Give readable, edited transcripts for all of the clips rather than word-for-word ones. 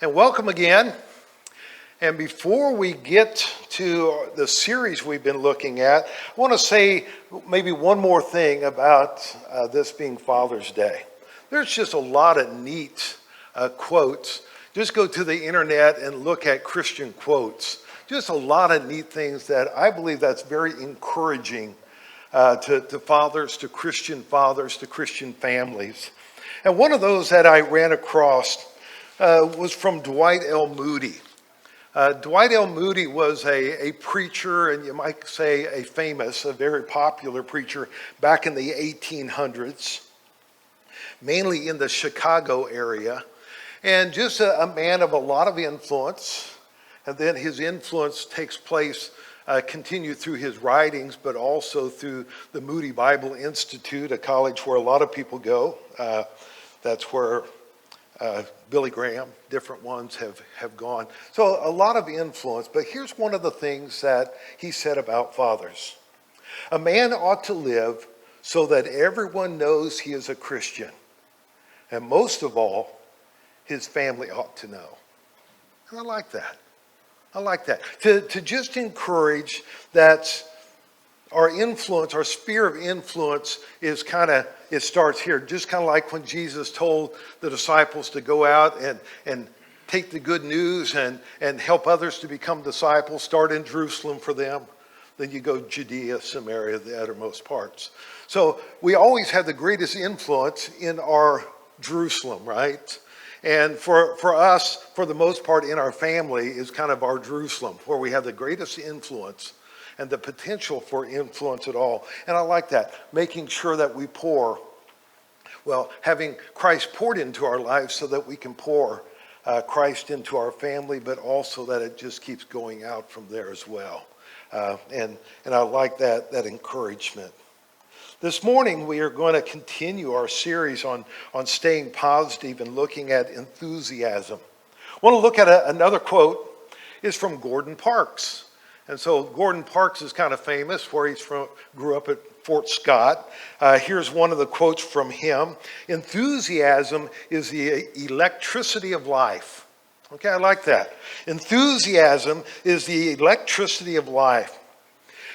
And welcome again. And before we get to the series we've been looking at, I want to say maybe one more thing about this being Father's Day. There's just a lot of neat quotes. Just go to the internet and look at Christian quotes. Just a lot of neat things that I believe that's very encouraging to fathers, to Christian families. And one of those that I ran across was from Dwight L. Moody. Dwight L. Moody was a preacher, and you might say a very popular preacher back in the 1800s, mainly in the Chicago area, and just a man of a lot of influence. And then his influence takes place, continued through his writings, but also through the Moody Bible Institute, a college where a lot of people go. That's where Billy Graham, different ones have gone. So a lot of influence, but here's one of the things that he said about fathers. A man ought to live so that everyone knows he is a Christian. And most of all, his family ought to know. And I like that. To just encourage that our influence, our sphere of influence is it starts here. Just kind of like when Jesus told the disciples to go out and take the good news and help others to become disciples, start in Jerusalem for them. Then you go Judea, Samaria, the uttermost parts. So we always have the greatest influence in our Jerusalem, right? And for us, for the most part in our family, is kind of our Jerusalem, where we have the greatest influence and the potential for influence at all. And I like that, making sure that we having Christ poured into our lives so that we can pour Christ into our family, but also that it just keeps going out from there as well. And I like that encouragement. This morning we are going to continue our series on staying positive and looking at enthusiasm. I want to look at another quote. It's from Gordon Parks. And so Gordon Parks is kind of famous, where he's from, grew up at Fort Scott. Here's one of the quotes from him. Enthusiasm is the electricity of life. Okay, I like that. Enthusiasm is the electricity of life.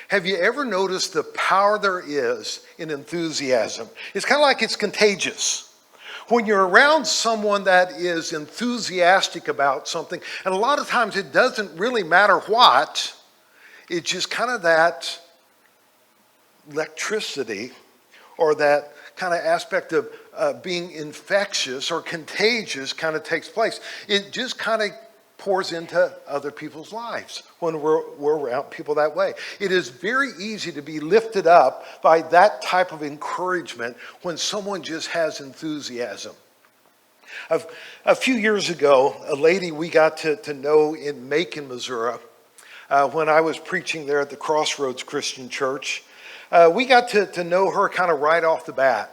Have you ever noticed the power there is in enthusiasm? It's kind of like it's contagious. When you're around someone that is enthusiastic about something, and a lot of times it doesn't really matter what, it's just kind of that electricity or that kind of aspect of being infectious or contagious kind of takes place. It just kind of pours into other people's lives when we're around people that way. It is very easy to be lifted up by that type of encouragement when someone just has enthusiasm. A few years ago, a lady we got to know in Macon, Missouri, when I was preaching there at the Crossroads Christian Church, we got to know her kind of right off the bat.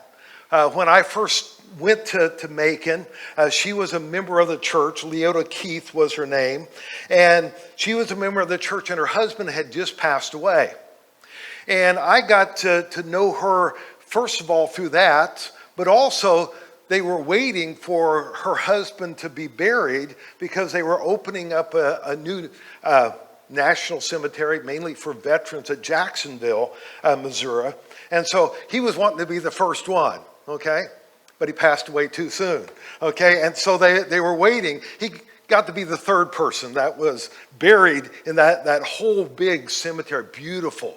When I first went to Macon, she was a member of the church. Leota Keith was her name. And she was a member of the church, and her husband had just passed away. And I got to know her, first of all, through that, but also they were waiting for her husband to be buried because they were opening up a new national cemetery, mainly for veterans at Jacksonville, Missouri. And so he was wanting to be the first one, okay? But he passed away too soon, okay? And so they were waiting. He got to be the third person that was buried in that whole big cemetery, beautiful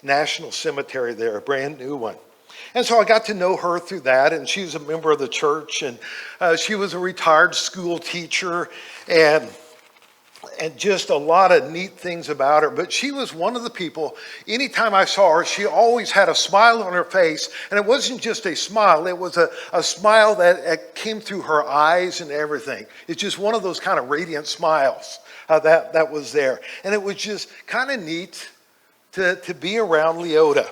national cemetery there, a brand new one. And so I got to know her through that, and she was a member of the church, and she was a retired school teacher, and just a lot of neat things about her. But she was one of the people, anytime I saw her, she always had a smile on her face. And it wasn't just a smile, it was a smile that came through her eyes and everything. It's just one of those kind of radiant smiles that was there. And it was just kind of neat to be around Leota.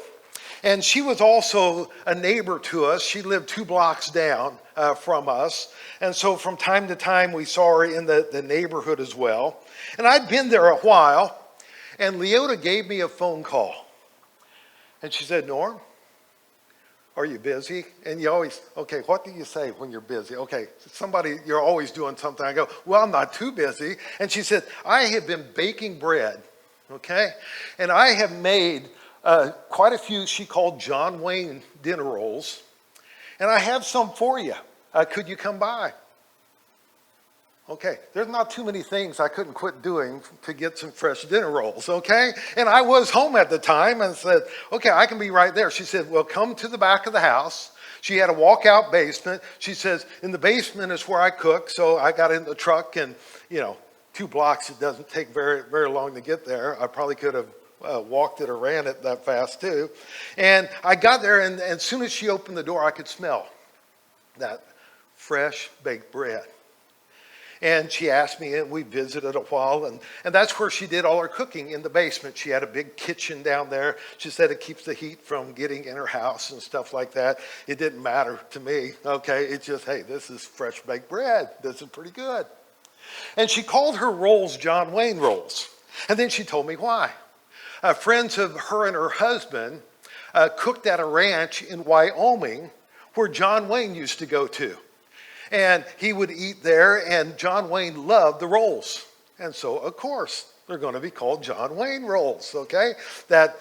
And she was also a neighbor to us. She lived 2 blocks down from us. And so from time to time, we saw her in the neighborhood as well. And I'd been there a while, and Leota gave me a phone call. And she said, "Norm, are you busy? And you always, okay, what do you say when you're busy? Okay, somebody, you're always doing something. I go, well, I'm not too busy. And she said, I have been baking bread, okay? And I have made quite a few, she called John Wayne dinner rolls. And I have some for you. Could you come by? Okay, there's not too many things I couldn't quit doing to get some fresh dinner rolls, okay? And I was home at the time and said, okay, I can be right there. She said, well, come to the back of the house. She had a walkout basement. She says, in the basement is where I cook. So I got in the truck and, 2 blocks, it doesn't take very, very long to get there. I probably could have walked it or ran it that fast too. And I got there, and as soon as she opened the door, I could smell that fresh baked bread. And she asked me, and we visited a while, and that's where she did all her cooking, in the basement. She had a big kitchen down there. She said it keeps the heat from getting in her house and stuff like that. It didn't matter to me, okay? It's just, hey, this is fresh baked bread. This is pretty good. And she called her rolls John Wayne rolls. And then she told me why. Friends of her and her husband cooked at a ranch in Wyoming where John Wayne used to go to. And he would eat there, and John Wayne loved the rolls. And so, of course, they're going to be called John Wayne rolls, okay? That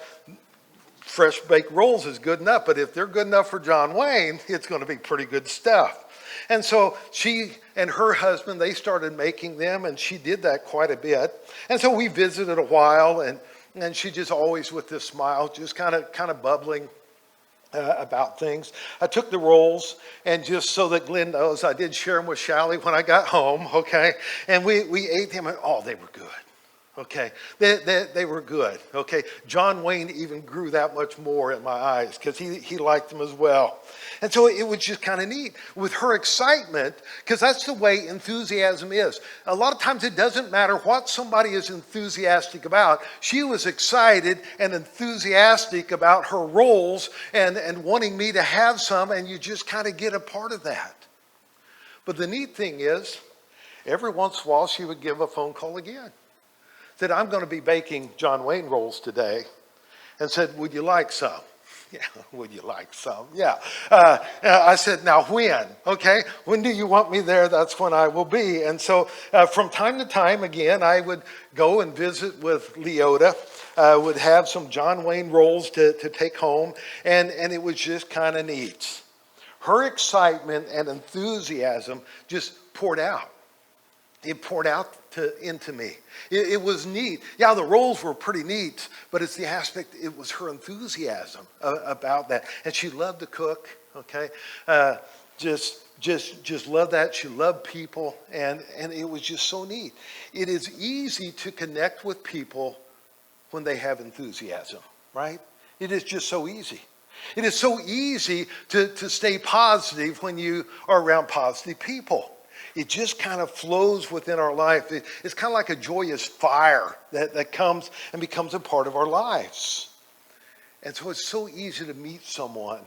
fresh baked rolls is good enough, but if they're good enough for John Wayne, it's going to be pretty good stuff. And so she and her husband, they started making them, and she did that quite a bit. And so we visited a while, and she just always with this smile, just kind of bubbling about things. I took the rolls, and just so that Glenn knows, I did share them with Shelly when I got home, okay? And we ate them, and they were good, okay? They were good, okay? John Wayne even grew that much more in my eyes because he liked them as well. And so it was just kind of neat with her excitement, because that's the way enthusiasm is. A lot of times it doesn't matter what somebody is enthusiastic about. She was excited and enthusiastic about her rolls and wanting me to have some, and you just kind of get a part of that. But the neat thing is, every once in a while she would give a phone call again. Said, I'm going to be baking John Wayne rolls today. And said, would you like some? Yeah, would you like some? Yeah. I said, now when? Okay, when do you want me there? That's when I will be. And so from time to time, again, I would go and visit with Leota, would have some John Wayne rolls to take home, and it was just kind of neat. Her excitement and enthusiasm just poured out. It poured out into me. It was neat. Yeah, the rolls were pretty neat, but it's the aspect, it was her enthusiasm about that. And she loved to cook, okay? Just loved that. She loved people, and it was just so neat. It is easy to connect with people when they have enthusiasm, right? It is just so easy. It is so easy to stay positive when you are around positive people. It just kind of flows within our life. It's kind of like a joyous fire that comes and becomes a part of our lives. And so it's so easy to meet someone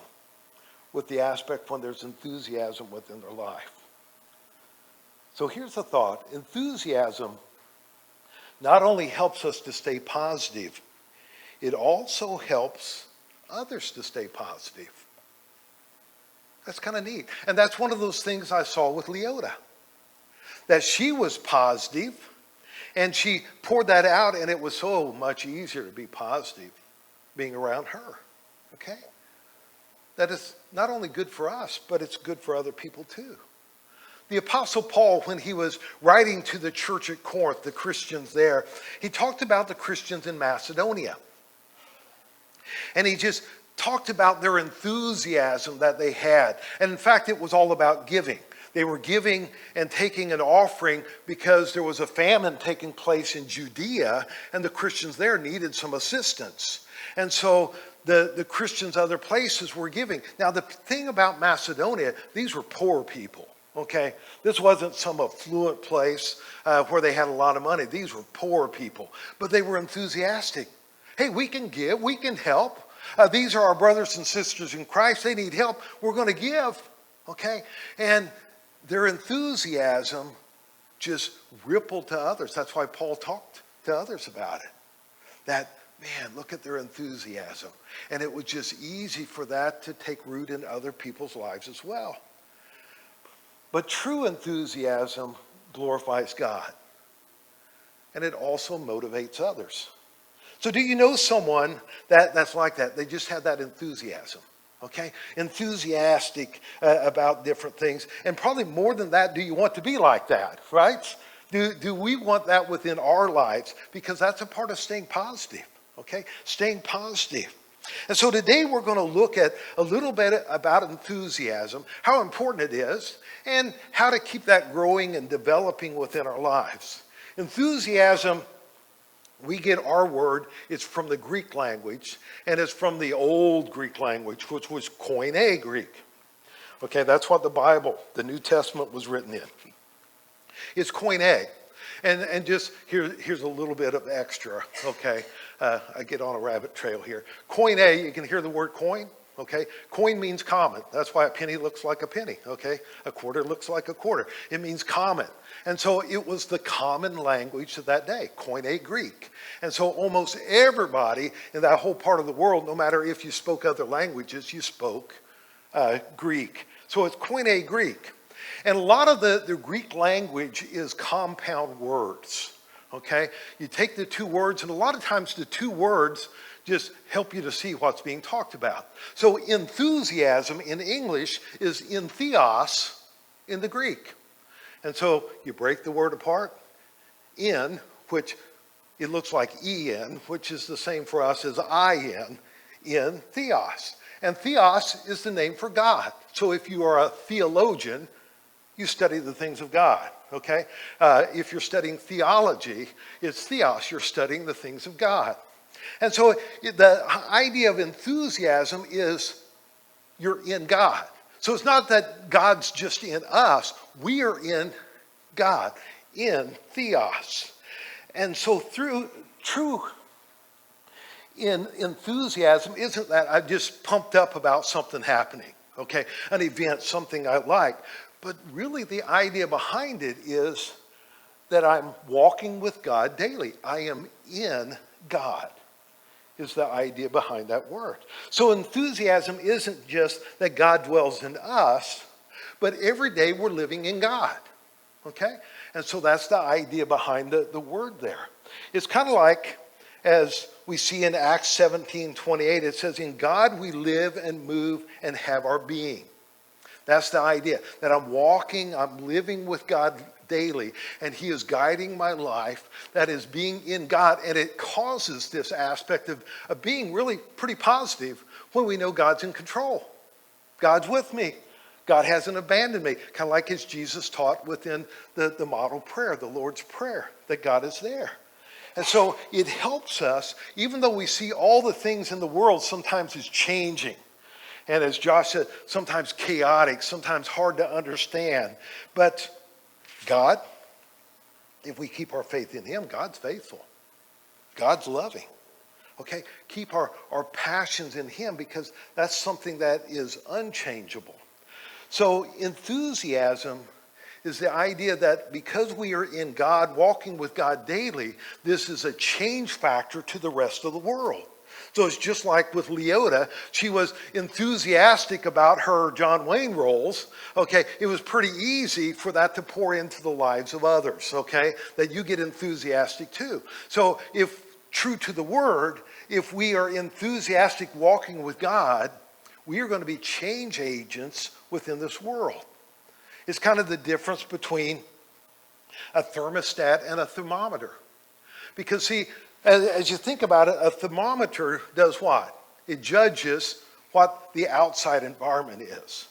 with the aspect when there's enthusiasm within their life. So here's the thought. Enthusiasm not only helps us to stay positive, it also helps others to stay positive. That's kind of neat. And that's one of those things I saw with Leota. That she was positive, and she poured that out, and it was so much easier to be positive being around her, okay? That is not only good for us, but it's good for other people too. The Apostle Paul, when he was writing to the church at Corinth, the Christians there, he talked about the Christians in Macedonia. And he just talked about their enthusiasm that they had. And in fact, it was all about giving. They were giving and taking an offering because there was a famine taking place in Judea, and the Christians there needed some assistance. And so the Christians other places were giving. Now, the thing about Macedonia, these were poor people, okay? This wasn't some affluent place where they had a lot of money. These were poor people, but they were enthusiastic. Hey, we can give, we can help. These are our brothers and sisters in Christ. They need help. We're going to give, okay? And their enthusiasm just rippled to others. That's why Paul talked to others about it. That Man, look at their enthusiasm. And it was just easy for that to take root in other people's lives as well. But true enthusiasm glorifies God. And it also motivates others. So do you know someone that's like that? They just have that enthusiasm, okay? Enthusiastic about different things. And probably more than that, do you want to be like that, right? Do we want that within our lives? Because that's a part of staying positive, okay? Staying positive. And so today we're going to look at a little bit about enthusiasm, how important it is, and how to keep that growing and developing within our lives. Enthusiasm, we get our word, it's from the Greek language, and it's from the old Greek language, which was Koine Greek. Okay, that's what the Bible, the New Testament, was written in. It's Koine. And just here's a little bit of extra, okay? I get on a rabbit trail here. Koine, you can hear the word coin, okay? Coin means common. That's why a penny looks like a penny, okay? A quarter looks like a quarter. It means common. And so it was the common language of that day, Koine Greek. And so almost everybody in that whole part of the world, no matter if you spoke other languages, you spoke Greek. So it's Koine Greek. And a lot of the Greek language is compound words, okay? You take the two words, and a lot of times the two words just help you to see what's being talked about. So enthusiasm in English is entheos in the Greek. And so you break the word apart, in, which it looks like en, which is the same for us as in theos. And theos is the name for God. So if you are a theologian, you study the things of God, okay? If you're studying theology, it's theos, you're studying the things of God. And so the idea of enthusiasm is you're in God. So it's not that God's just in us, we are in God, in theos. And so true enthusiasm isn't that I'm just pumped up about something happening, okay? An event, something I like. But really the idea behind it is that I'm walking with God daily. I am in God is the idea behind that word. So enthusiasm isn't just that God dwells in us, but every day we're living in God, okay? And so that's the idea behind the word there. It's kind of like, as we see in Acts 17:28, it says, in God we live and move and have our being. That's the idea, that I'm living with God daily, and he is guiding my life. That is being in God, and it causes this aspect of being really pretty positive when we know God's in control. God's with me. God hasn't abandoned me. Kind of like as Jesus taught within the model prayer, the Lord's Prayer, that God is there. And so it helps us, even though we see all the things in the world sometimes is changing. And as Josh said, sometimes chaotic, sometimes hard to understand. But God, if we keep our faith in him, God's faithful. God's loving. Okay? Keep our passions in him, because that's something that is unchangeable. So enthusiasm is the idea that because we are in God, walking with God daily, this is a change factor to the rest of the world. So it's just like with Leota, she was enthusiastic about her John Wayne roles. Okay, it was pretty easy for that to pour into the lives of others, okay, that you get enthusiastic too. So if true to the word, if we are enthusiastic walking with God, we are going to be change agents within this world. It's kind of the difference between a thermostat and a thermometer. Because see, as you think about it, a thermometer does what? It judges what the outside environment is.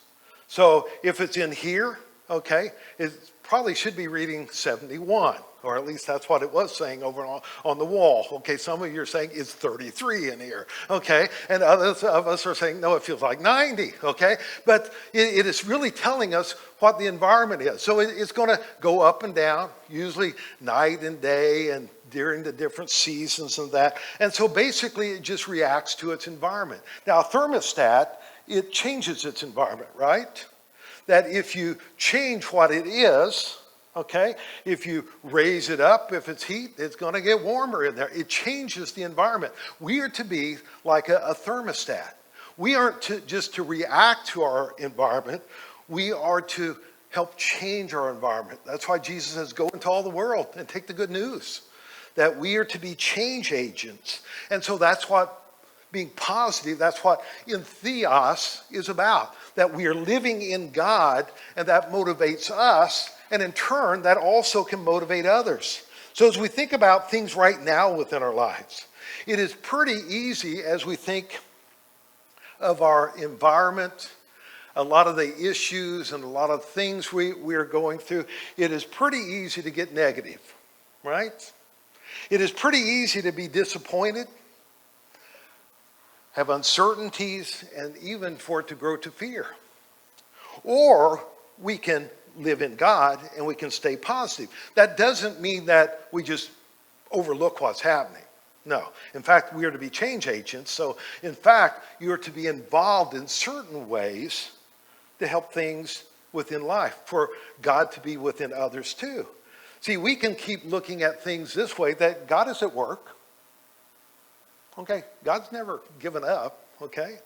So if it's in here, okay, it probably should be reading 71, or at least that's what it was saying over on the wall. Okay, some of you are saying it's 33 in here, okay, and others of us are saying, no, it feels like 90, okay, but it is really telling us what the environment is. So it's going to go up and down, usually night and day and during the different seasons and that. And so basically it just reacts to its environment. Now a thermostat, it changes its environment, right? That if you change what it is, okay? If you raise it up, if it's heat, it's going to get warmer in there. It changes the environment. We are to be like a thermostat. We aren't just to react to our environment. We are to help change our environment. That's why Jesus says, go into all the world and take the good news. That we are to be change agents. And so that's what being positive, that's what in theos is about. That we are living in God, and that motivates us, and in turn, that also can motivate others. So as we think about things right now within our lives, it is pretty easy as we think of our environment, a lot of the issues and a lot of things we are going through, it is pretty easy to get negative, right? It is pretty easy to be disappointed, have uncertainties, and even for it to grow to fear. Or we can live in God and we can stay positive. That doesn't mean that we just overlook what's happening. No. In fact, we are to be change agents. So, in fact, you are to be involved in certain ways to help things within life, for God to be within others too. See, we can keep looking at things this way, that God is at work. Okay, God's never given up, okay?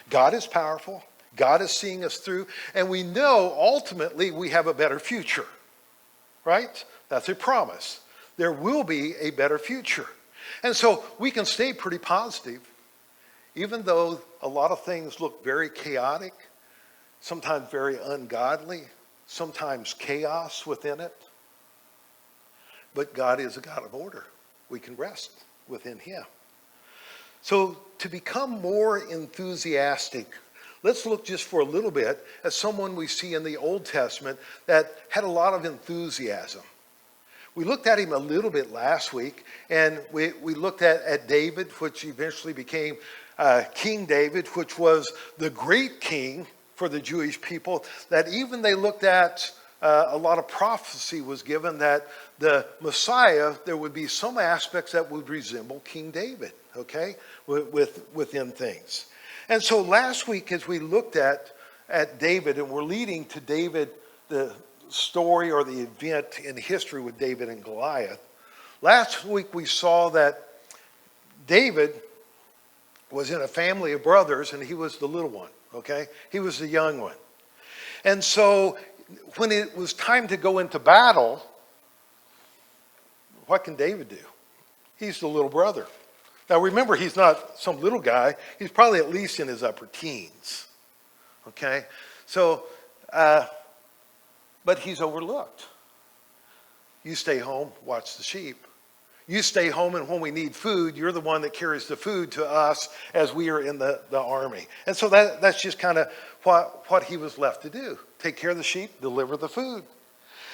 God is powerful. God is seeing us through. And we know ultimately we have a better future, right? That's a promise. There will be a better future. And so we can stay pretty positive, even though a lot of things look very chaotic, sometimes very ungodly, sometimes chaos within it. But God is a God of order. We can rest within Him. So to become more enthusiastic, let's look just for a little bit at someone we see in the Old Testament that had a lot of enthusiasm. We looked at him a little bit last week, and we looked at David, which eventually became King David, which was the great king for the Jewish people, that even they looked at a lot of prophecy was given that the Messiah, there would be some aspects that would resemble King David, okay, within things. And so last week, as we looked at David, and we're leading to David, the story or the event in history with David and Goliath, last week we saw that David was in a family of brothers, and he was the little one, okay? He was the young one. And so when it was time to go into battle, what can David do? He's the little brother. Now remember, he's not some little guy. He's probably at least in his upper teens. Okay? So, but he's overlooked. You stay home, watch the sheep. You stay home, and when we need food, you're the one that carries the food to us as we are in the army. And so that's just kind of what he was left to do. Take care of the sheep, deliver the food.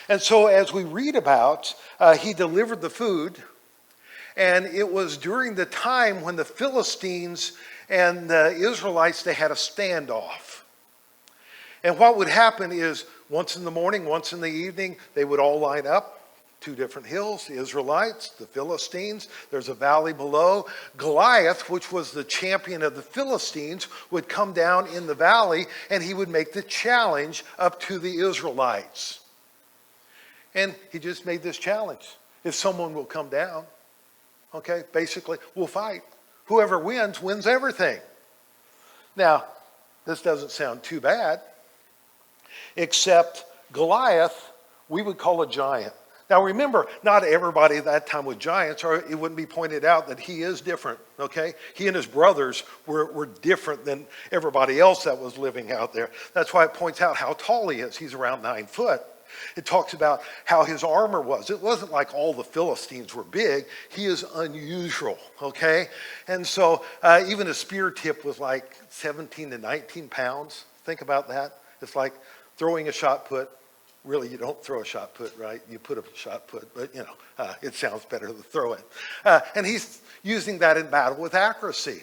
And so as we read about, he delivered the food, and it was during the time when the Philistines and the Israelites, they had a standoff. And what would happen is once in the morning, once in the evening, they would all line up. Two different hills, the Israelites, the Philistines. There's a valley below. Goliath, which was the champion of the Philistines, would come down in the valley, and he would make the challenge up to the Israelites. And he just made this challenge. If someone will come down, okay, basically, we'll fight. Whoever wins everything. Now, this doesn't sound too bad, except Goliath, we would call a giant. Now remember, not everybody at that time was giants, or it wouldn't be pointed out that he is different, okay? He and his brothers were different than everybody else that was living out there. That's why it points out how tall he is. He's around 9 foot. It talks about how his armor was. It wasn't like all the Philistines were big. He is unusual, okay? And so even a spear tip was like 17 to 19 pounds. Think about that. It's like throwing a shot put. Really, you don't throw a shot put, right? You put a shot put, but it sounds better to throw it. And he's using that in battle with accuracy.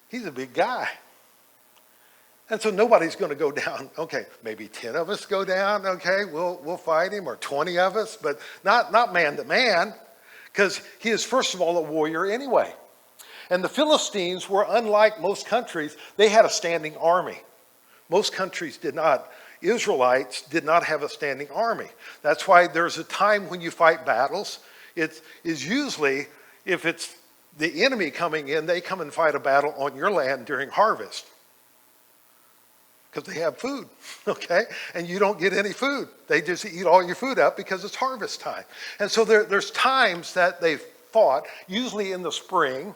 He's a big guy. And so nobody's going to go down. Okay, maybe 10 of us go down. Okay, we'll fight him, or 20 of us, but not man to man, because he is, first of all, a warrior anyway. And the Philistines were unlike most countries. They had a standing army. Most countries did not. Israelites did not have a standing army. That's why there's a time when you fight battles. It is usually, if it's the enemy coming in, they come and fight a battle on your land during harvest. Because they have food, okay? And you don't get any food. They just eat all your food up because it's harvest time. And so there's times that they fought, usually in the spring.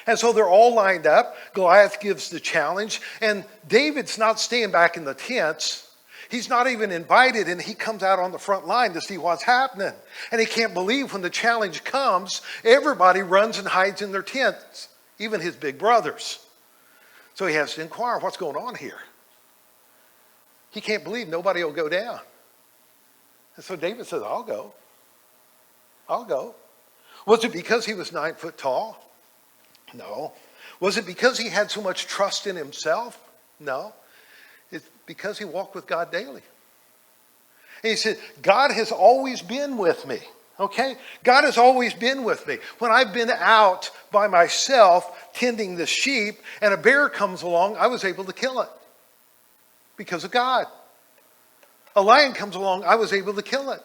And so they're all lined up. Goliath gives the challenge. And David's not staying back in the tents. He's not even invited, and he comes out on the front line to see what's happening. And he can't believe when the challenge comes, everybody runs and hides in their tents, even his big brothers. So he has to inquire, what's going on here? He can't believe nobody will go down. And so David says, I'll go. I'll go. Was it because he was 9 foot tall? No. Was it because he had so much trust in himself? No. It's because he walked with God daily. And he said, God has always been with me. Okay? God has always been with me. When I've been out by myself tending the sheep and a bear comes along, I was able to kill it. Because of God. A lion comes along, I was able to kill it.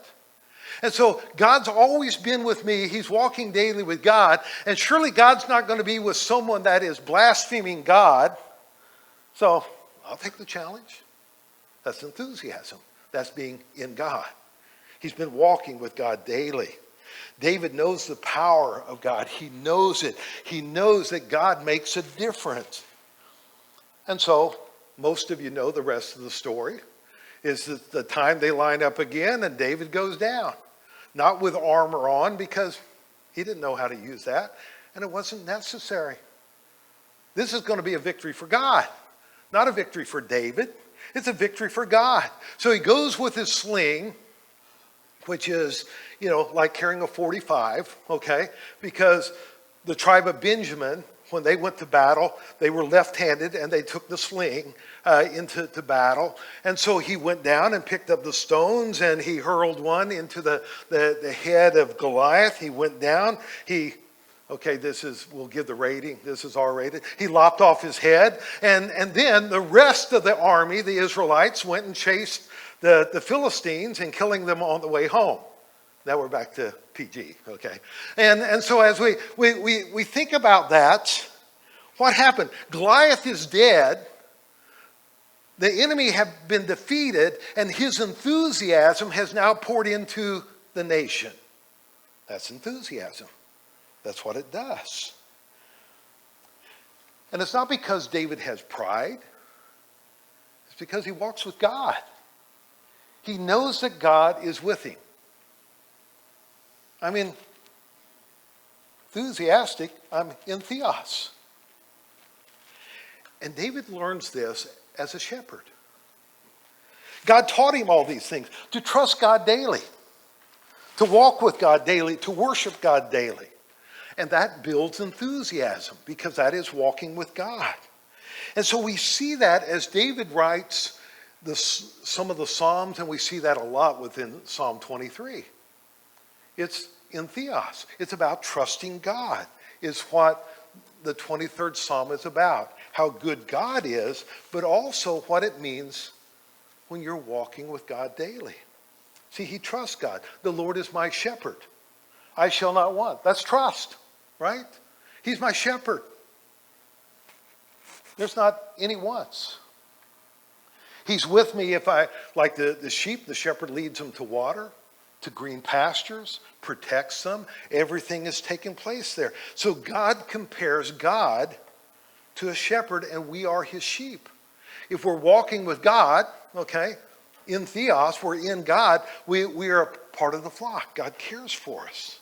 And so God's always been with me. He's walking daily with God. And surely God's not going to be with someone that is blaspheming God. So I'll take the challenge. That's enthusiasm. That's being in God. He's been walking with God daily. David knows the power of God. He knows it. He knows that God makes a difference. And so most of you know the rest of the story. Is that the time they line up again and David goes down. Not with armor on because he didn't know how to use that. And it wasn't necessary. This is going to be a victory for God. Not a victory for David. It's a victory for God. So he goes with his sling, which is, like carrying a 45, okay? Because the tribe of Benjamin, when they went to battle, they were left-handed and they took the sling into battle. And so he went down and picked up the stones and he hurled one into the head of Goliath. He went down. We'll give the rating. This is R-rated. He lopped off his head. And then the rest of the army, the Israelites, went and chased the Philistines and killing them on the way home. Now we're back to PG, okay? And so as we think about that, what happened? Goliath is dead. The enemy have been defeated, and his enthusiasm has now poured into the nation. That's enthusiasm. That's what it does. And it's not because David has pride. It's because he walks with God. He knows that God is with him. I'm enthusiastic. I'm in theos. And David learns this as a shepherd. God taught him all these things. To trust God daily. To walk with God daily. To worship God daily. And that builds enthusiasm because that is walking with God. And so we see that as David writes some of the Psalms, and we see that a lot within Psalm 23. It's in theos. It's about trusting God, is what the 23rd Psalm is about. How good God is, but also what it means when you're walking with God daily. See, he trusts God. The Lord is my shepherd. I shall not want. That's trust, right? He's my shepherd. There's not any wants. He's with me if I, like the sheep, the shepherd leads them to water, to green pastures, protects them. Everything is taking place there. So God compares God to a shepherd, and we are his sheep. If we're walking with God, okay, in theos, we're in God, we are a part of the flock. God cares for us.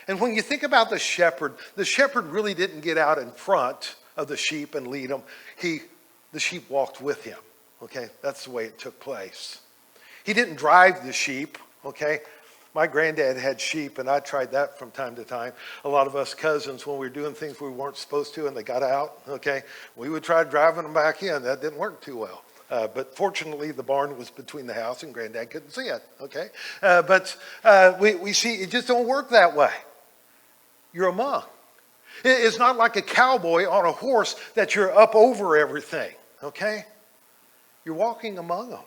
And when you think about the shepherd really didn't get out in front of the sheep and lead them. The sheep walked with him. Okay, that's the way it took place. He didn't drive the sheep. Okay, my granddad had sheep, and I tried that from time to time. A lot of us cousins, when we were doing things we weren't supposed to, and they got out. Okay, we would try driving them back in. That didn't work too well. But fortunately, the barn was between the house, and Granddad couldn't see it. Okay, but we see it just don't work that way. You're a monk. It's not like a cowboy on a horse that you're up over everything, okay? You're walking among them.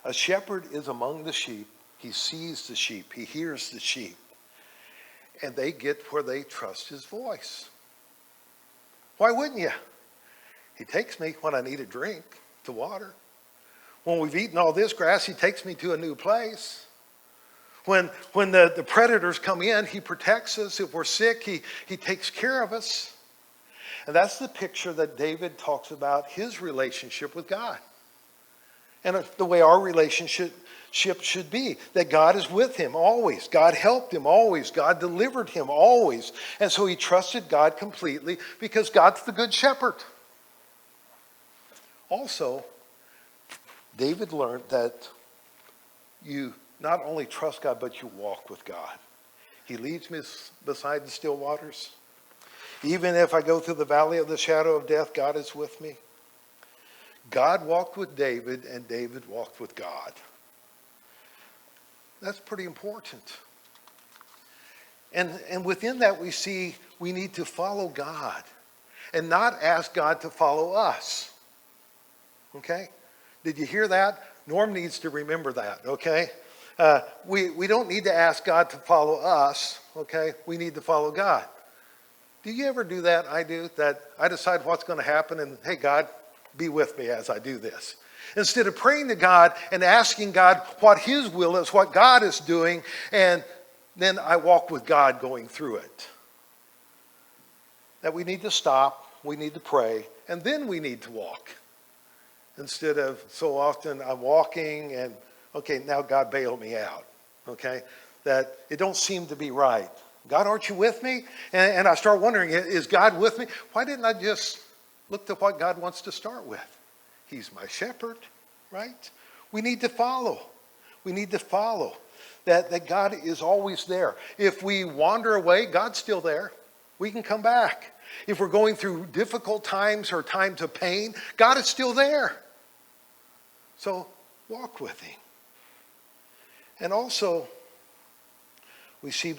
A shepherd is among the sheep. He sees the sheep. He hears the sheep. And they get where they trust his voice. Why wouldn't you? He takes me when I need a drink to water. When we've eaten all this grass, he takes me to a new place. When the predators come in, he protects us. If we're sick, he takes care of us. And that's the picture that David talks about his relationship with God. And the way our relationship should be, that God is with him always. God helped him always. God delivered him always. And so he trusted God completely because God's the good shepherd. Also, David learned that you not only trust God, but you walk with God. He leads me beside the still waters. Even if I go through the valley of the shadow of death, God is with me. God walked with David, and David walked with God. That's pretty important. And within that we see we need to follow God and not ask God to follow us. Okay? Did you hear that? Norm needs to remember that, okay? We don't need to ask God to follow us, okay? We need to follow God. Do you ever do that? I do. That I decide what's going to happen and, hey, God, be with me as I do this. Instead of praying to God and asking God what his will is, what God is doing, and then I walk with God going through it. That we need to stop, we need to pray, and then we need to walk. Instead of so often I'm walking and, okay, now God bailed me out, okay? That it don't seem to be right. God, aren't you with me? And I start wondering, is God with me? Why didn't I just look to what God wants to start with? He's my shepherd, right? We need to follow. We need to follow that God is always there. If we wander away, God's still there. We can come back. If we're going through difficult times or times of pain, God is still there. So walk with him. And also, we see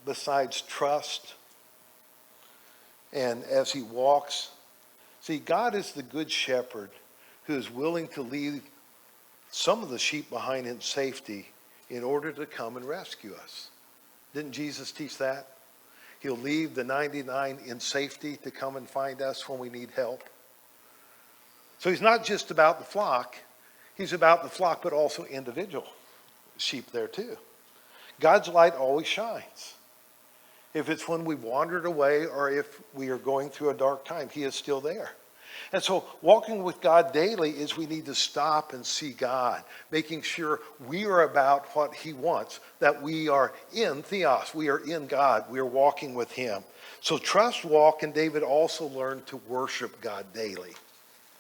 besides trust, and as he walks, see, God is the good shepherd who is willing to leave some of the sheep behind in safety in order to come and rescue us. Didn't Jesus teach that? He'll leave the 99 in safety to come and find us when we need help. So he's not just about the flock. He's about the flock, but also individual sheep there too. God's light always shines. If it's when we've wandered away or if we are going through a dark time, he is still there. And so walking with God daily is we need to stop and see God, making sure we are about what he wants, that we are in Theos, we are in God, we are walking with him. So trust, walk, and David also learned to worship God daily.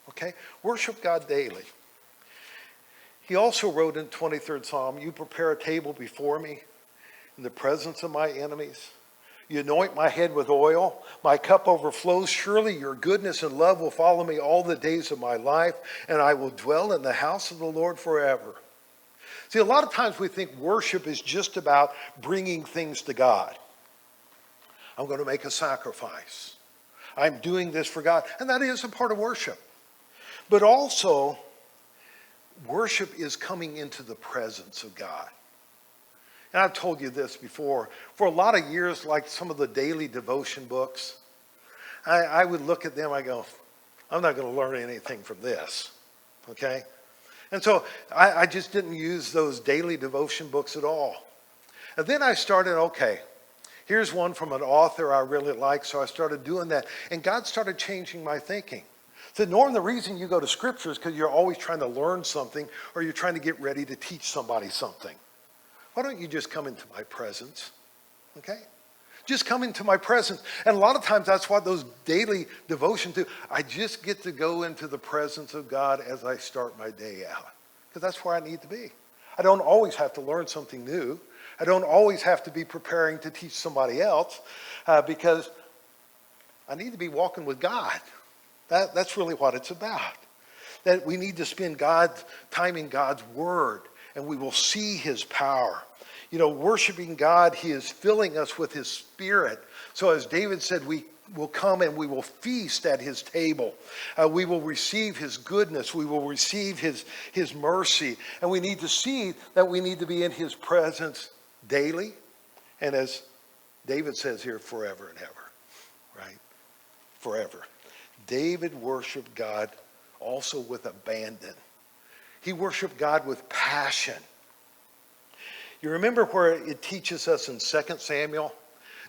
Okay? Worship God daily. He also wrote in 23rd Psalm, you prepare a table before me in the presence of my enemies. You anoint my head with oil. My cup overflows. Surely your goodness and love will follow me all the days of my life, and I will dwell in the house of the Lord forever. See, a lot of times we think worship is just about bringing things to God. I'm going to make a sacrifice. I'm doing this for God. And that is a part of worship. But also, worship is coming into the presence of God. And I've told you this before. For a lot of years, like some of the daily devotion books, I would look at them, I go, I'm not going to learn anything from this, okay? And so I just didn't use those daily devotion books at all. And then I started, okay, here's one from an author I really like, so I started doing that. And God started changing my thinking. So Norm, the reason you go to Scripture is because you're always trying to learn something or you're trying to get ready to teach somebody something. Why don't you just come into my presence, okay? Just come into my presence. And a lot of times that's what those daily devotions do. I just get to go into the presence of God as I start my day out. Because that's where I need to be. I don't always have to learn something new. I don't always have to be preparing to teach somebody else because I need to be walking with God. That's really what it's about. That we need to spend time in God's Word, and we will see his power. You know, worshiping God, he is filling us with his Spirit. So as David said, we will come and we will feast at his table. We will receive his goodness. We will receive his mercy. And we need to see that we need to be in his presence daily. And as David says here, forever and ever, right? Forever. David worshiped God also with abandon. He worshiped God with passion. You remember where it teaches us in 2 Samuel?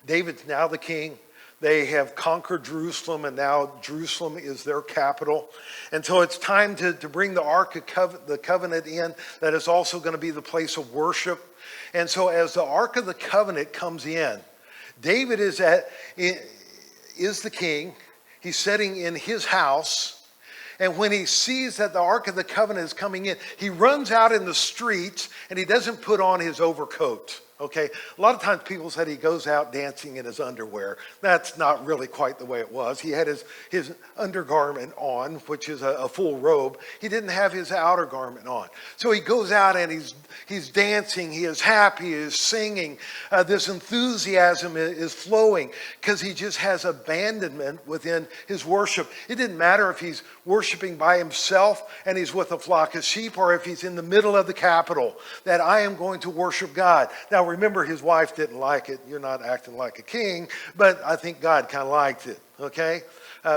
David's now the king. They have conquered Jerusalem, and now Jerusalem is their capital. And so it's time to bring the Ark of the Covenant in. That is also going to be the place of worship. And so as the Ark of the Covenant comes in, David is the king. He's sitting in his house. And when he sees that the Ark of the Covenant is coming in, he runs out in the streets and he doesn't put on his overcoat. Okay, a lot of times people said he goes out dancing in his underwear. That's not really quite the way it was. He had his undergarment on, which is a full robe. He didn't have his outer garment on. So he goes out and he's dancing. He is happy. He is singing. This enthusiasm is flowing because he just has abandonment within his worship. It didn't matter if he's worshiping by himself and he's with a flock of sheep, or if he's in the middle of the capital, that I am going to worship God. Now, remember, his wife didn't like it. You're not acting like a king. But I think God kind of liked it, okay?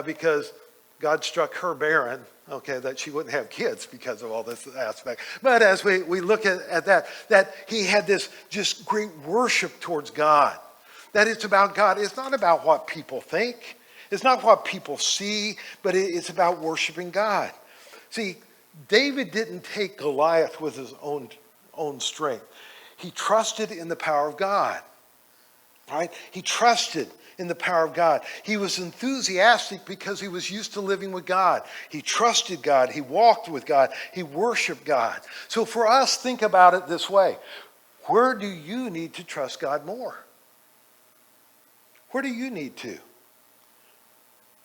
Because God struck her barren, okay, that she wouldn't have kids because of all this aspect. But as we look at that he had this just great worship towards God. That it's about God. It's not about what people think. It's not what people see, but it's about worshiping God. See, David didn't take Goliath with his own strength. He trusted in the power of God, right? He trusted in the power of God. He was enthusiastic because he was used to living with God. He trusted God. He walked with God. He worshiped God. So for us, think about it this way. Where do you need to trust God more? Where do you need to?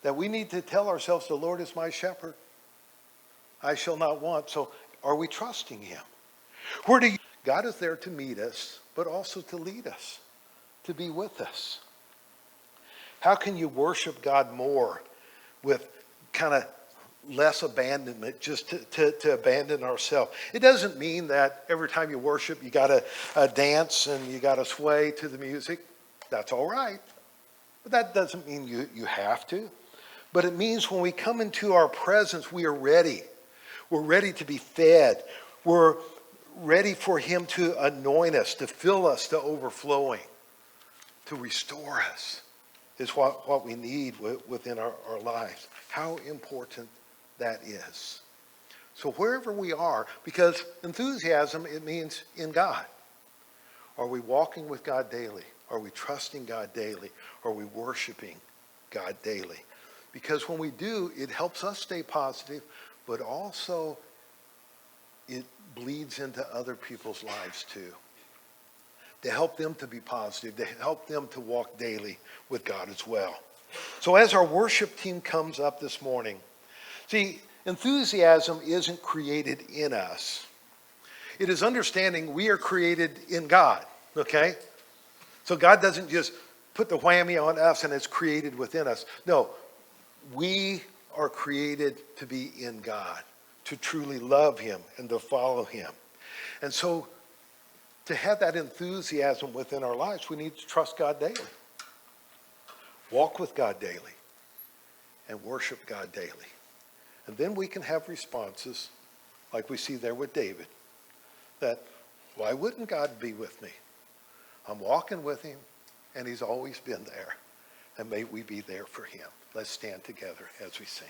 That we need to tell ourselves, the Lord is my shepherd. I shall not want. So are we trusting him? God is there to meet us, but also to lead us, to be with us. How can you worship God more with kind of less abandonment, just to abandon ourselves? It doesn't mean that every time you worship, you got to dance and you got to sway to the music. That's all right. But that doesn't mean you have to. But it means when we come into our presence, we are ready. We're ready to be fed. We're ready for him to anoint us, to fill us to overflowing, to restore us, is what we need within our lives. How important that is. So wherever we are, because enthusiasm, it means in God. Are we walking with God daily? Are we trusting God daily? Are we worshiping God daily? Because when we do, it helps us stay positive, but also it bleeds into other people's lives too. To help them to be positive, to help them to walk daily with God as well. So as our worship team comes up this morning, see, enthusiasm isn't created in us. It is understanding we are created in God, okay? So God doesn't just put the whammy on us and it's created within us. No, we are created to be in God, to truly love him and to follow him. And so to have that enthusiasm within our lives, we need to trust God daily. Walk with God daily and worship God daily. And then we can have responses like we see there with David, that why wouldn't God be with me? I'm walking with him and he's always been there. And may we be there for him. Let's stand together as we sing.